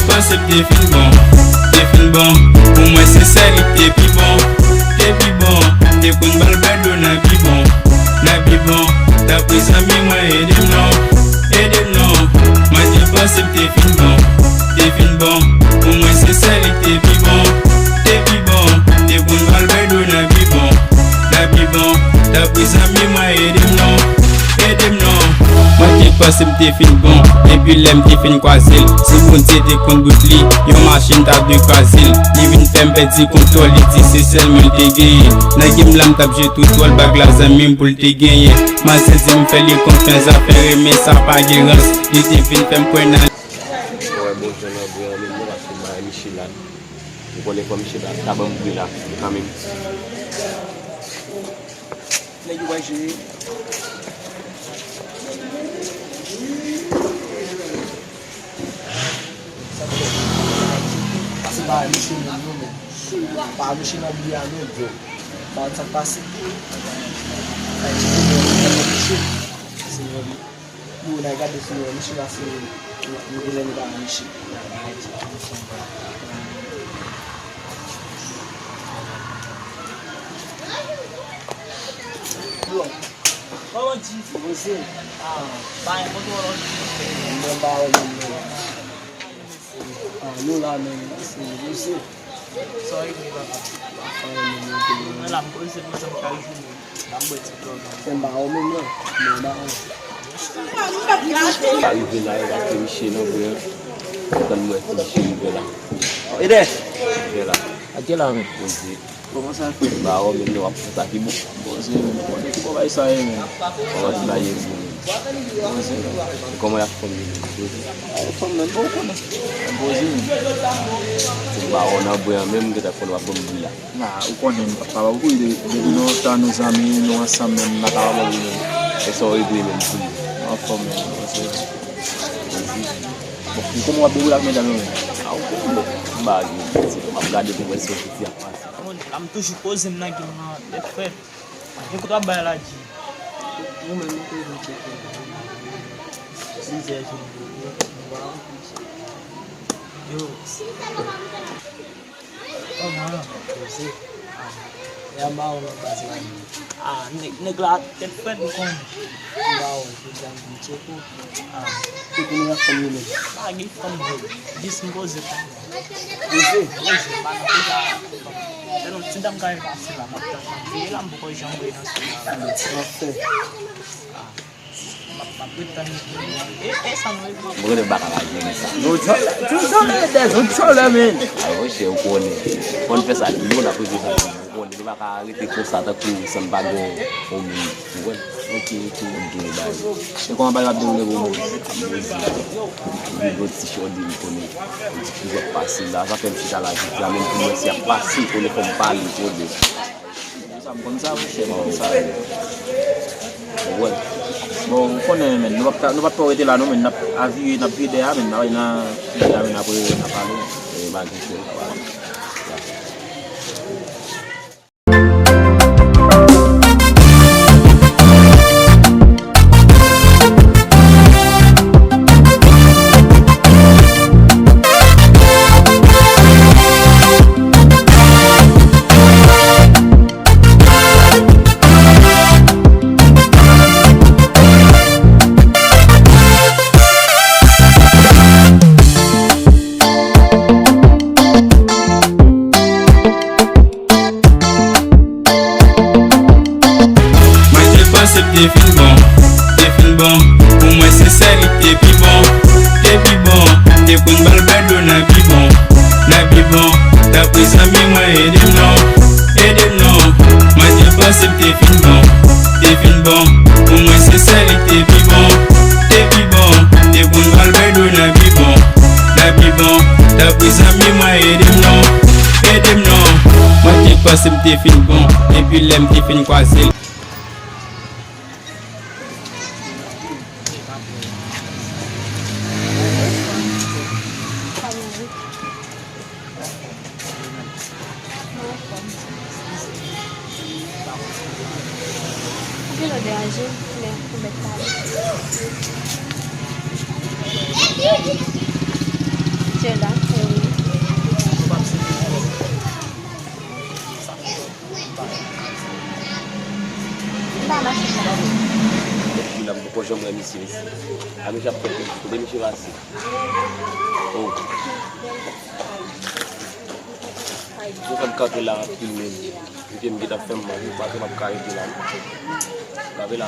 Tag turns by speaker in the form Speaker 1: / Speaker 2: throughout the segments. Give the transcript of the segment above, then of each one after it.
Speaker 1: pense que t'es fin bon. Pour moi c'est ça t'es plus bon. T'es plus bon. T'es qu'on balbado na bon. T'as pris ça mi moi et dem non. Moi je pense que t'es fin bon. Pour moi c'est ça t'es plus bon. T'es qu'on balbado na bon. T'as pris ça mi moi et dem non. Moi qui passe m'te fin bon, et puis l'aime t'es fin quasil. Si bon t'es con boutli, yon machine t'a de quasil. Li vin fem petit contrôle, li dit c'est seulement t'es gagné. Na game lam t'a j'ai tout toile bag la zamim pour t'es gagné. Ma c'est me fait les confiance à faire mais ça pas guérance. Li t'es fin fem point na.
Speaker 2: Ouais bon je n'ai pas le mot parce que Michel là. Je connais pas Michel là, t'as bon bruit là quand même.
Speaker 3: Là il va jouer. Ba machine no ba machine na bia no jo ba ta passe ai machine senhor o na gado senhor machine lá senhor o ele da machine Qual disso você vai motor não ba no lá mesmo, assim, você só aí que vai lá, por isso que eu quero junto, dá muito programa. Tem baú mesmo, não dá.
Speaker 2: Aí vem lá e vai ter mexer no banheiro, quando muito mexer lá.
Speaker 3: E daí?
Speaker 2: Vem lá.
Speaker 3: Aqui lá mesmo.
Speaker 2: Como você fez? Baú mesmo, eu aposto aqui, você vai sair mesmo. Vamos lá aí. Como é a família?
Speaker 3: A família é boa, né? É boazinha.
Speaker 2: O baú na boia mesmo que tá falando a família.
Speaker 3: O conhece, para o cuide, não está nos amigos, não é mesmo na casa
Speaker 2: é só o mesmo.
Speaker 3: A família, você. Como a bebida me dá mesmo?
Speaker 2: O bag, a gade com esse que passa.
Speaker 4: I'm too supposed na que não é feito. Eu tô trabalhando lá de não me não tenho que dizer eu você é mal na base lá negla tem feito com mal já me chegou que tem a família aqui família dispose você eu não te dá um cara fácil lá mas ele é um pouco já bem
Speaker 2: Boleh bakal aja nih.
Speaker 3: Não chora men.
Speaker 2: Ayo sih aku nih. Konfesa dulu nak pergi sana. Aku nih bakal itu pusat aku sembago umi. Bukan. Oke itu dah.
Speaker 3: Eu como vai abrir o nego.
Speaker 2: Buat si Shodi ni. Juga pasti lah. Sampai kita lagi. Jamin punya siap pasti punya kembali boleh.
Speaker 3: Sampun sabu sih mau
Speaker 2: saya. Bukan.
Speaker 3: Bon, konen men no va poi là no men na avi na video men na poi na palo
Speaker 2: e va che t'es fin bon, pour moi c'est ça t'es plus bon, t'es qu'on balbado na bon, t'as pris ça mi moi et dem non, moi je pense que t'es fin bon, pour moi c'est ça t'es plus bon, t'es qu'on balbado na bon, t'as pris ça mi moi et dem non, moi je pense que t'es fin bon, et puis l'aime t'es fin quasil.
Speaker 5: Quello di oggi le ho beccato. C'è là?
Speaker 2: pour jamais monsieur ici. Ami j'ai fait pour des monsieur assis. Oh. Je comme quand là filmer. Je me dis à faire moi, pas que ma carrière là. La ville là.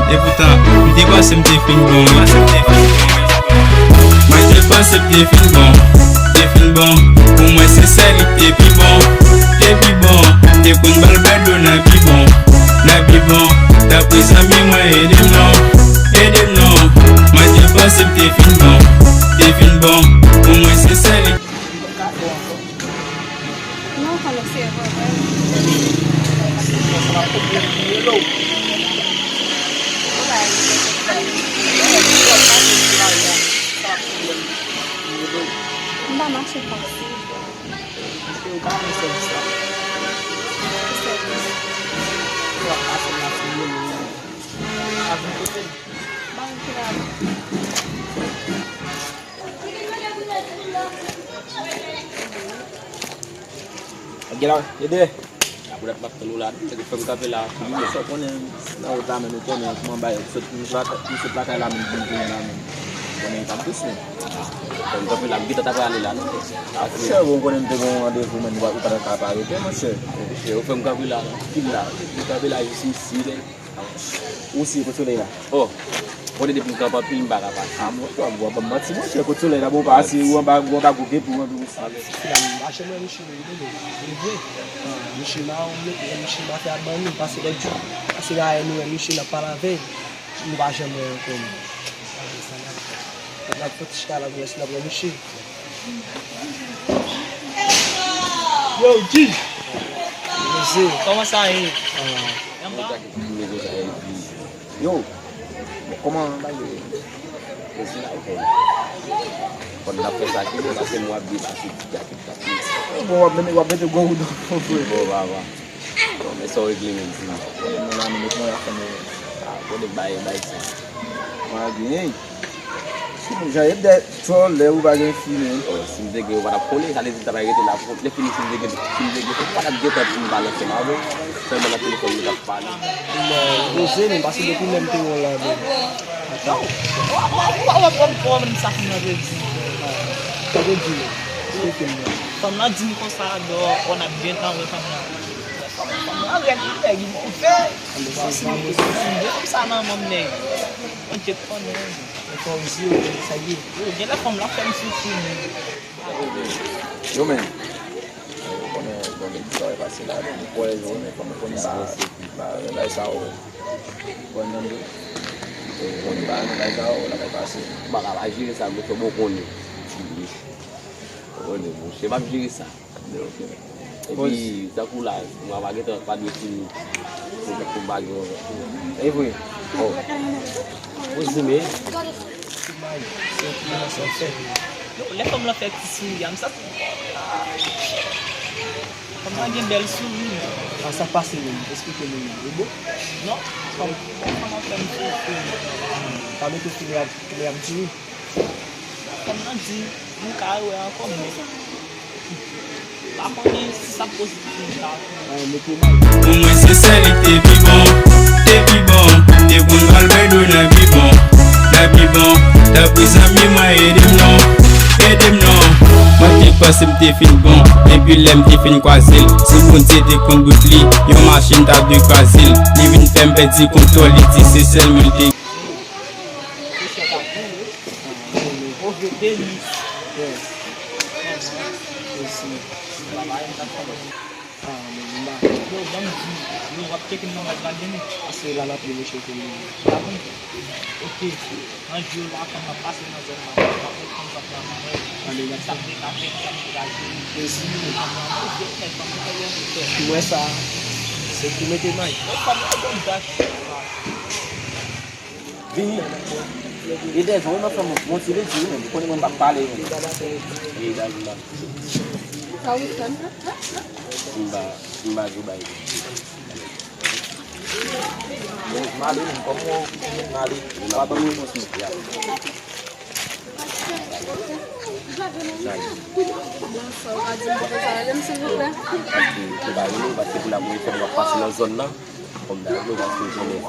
Speaker 1: Et pourtant, je dis pas c'est me défini bon. Moi je pense c'est me défini bon. Pour moi c'est celle qui bon. T'es bon. T'es pour une balle bête na bon. T'as pris ça mi moi et des non. Moi je pense c'est me défini bon. Pour moi c'est celle.
Speaker 5: Non, quand le fait não marche pas.
Speaker 2: Get out, you there? Budak bak telulan, lagi fem kafe lah.
Speaker 3: So konen na utama no konen kuma ba so plaka la min la min. Konen campus ni.
Speaker 2: Fem kafe lah, kita tak boleh lah.
Speaker 3: Saya wong konen te wong ade fu men ba utara ka ba ke mo se.
Speaker 2: Eu fem kafe lah, kita kafe lah isi deh.
Speaker 3: Usi ko tole la.
Speaker 2: Oh, boleh dia pintar apa film baga apa?
Speaker 3: Amo to agwa ba mati mo se ko tole la bo ba si won ba go ge pu won bi usi.
Speaker 4: Achei meu lixo lixo lá, lixo lá tem a banho, passa de ju, assim aí no lixo lá para ver, não baixa meu como. Lá foto escala do lixo lá do lixo. Yo, G. Você, como sai?
Speaker 3: Yo. Comment ba yo?
Speaker 2: Esse lá o quando dá pra aqui, vai ser uma vida assim, já que tá aqui.
Speaker 3: Bo ba me wa bete go do.
Speaker 2: Boa. Começou o cliente, não.
Speaker 3: Não lá no meu lá também.
Speaker 2: Pode vai.
Speaker 3: Mas bem. Se já é de só leu ba gen filme.
Speaker 2: Se me dege para poli, ali se trabalha lá, defini se me dege para dieta pun bala se mau. Saya malah telefon dekat pala.
Speaker 4: Você nem passa de filme tem lá. Então, o mensagem na rede. Tá bem. Comme là, dis-moi comme ça, on a bien temps de faire. On regarde, il faut faire. Comme ça, non, mon nez. On check pas, non. Comme si, ça y est. Il y a la femme là, comme si.
Speaker 3: Yo, man. Con il sole passi là, poi come con il la sao. Quando con il bagno la sao, la passi.
Speaker 2: Bakal aja sa mo coba koni. Oleh, saya bagi kisah. Jadi, tak pula, mama kita pagi sini, kita kembali.
Speaker 3: Boy.
Speaker 2: Oh, usime.
Speaker 4: Olha como ela fez isso, já me sabe. Como alguém belo sumiu. Essa passinha, explica-me, viu? Não, como ela fez isso. Também que filha de como não diz, um carro é como lá quando ele se positivo,
Speaker 1: Uma sinceridade t'es bon, t'es bon malgré na bon, t'as pris ça mi moi et dem non, ma t'es possible t'es fin bon, et puis l'aime t'es fin quasil. Si bon t'es contre boutli, yon machine t'a de quasil. Li vin femme petit contrôle, li dit c'est celle multi.
Speaker 3: Não é essa. Você que meter mais.
Speaker 2: Vini. Ele é bom, mas para monte de dia, né? Quando ele vai para ali. Ele dá lá. Simba Dubai. Mali, como Mali, lá para o nosso dia. Parce que la moitié va passer dans la zone là, comme dans l'eau, parce que je vais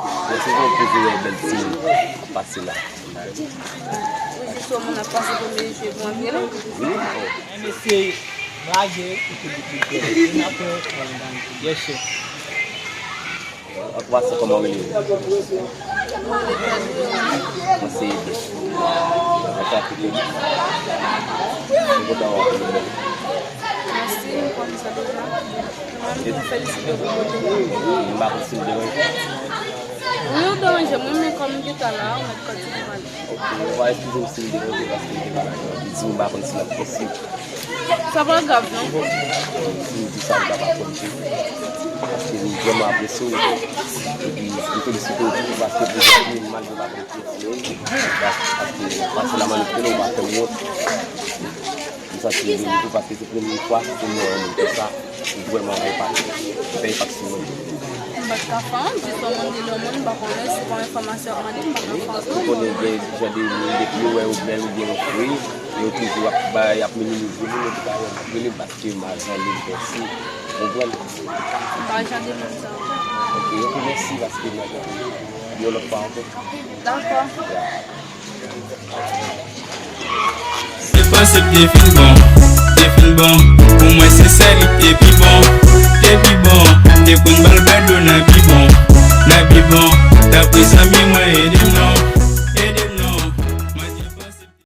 Speaker 2: toujours belle signe à passer là. On va voir comment il est.
Speaker 5: Ça va grave, non?
Speaker 2: Parce que nous vraiment apprécié et puis nous félicitons parce que vous avez mal de la parce que la manipulation va faire mieux. Ça c'est parce que c'est la première fois que nous faisons ça, nous vraiment répartir, faire maximum.
Speaker 5: Parce qu'à France, justement, le monde va connaître c'est pas information par
Speaker 2: On est déjà des clients ou bien fruits, et toujours il y a minimiser nous parce que ma zone est ici. Ok, merci parce que nous le pas
Speaker 5: d'accord.
Speaker 1: C'est possible t'es fin bon, pour moi c'est celle t'es plus bon, t'es pour une balle na bi bon, t'as pris ça mi moi et dis non.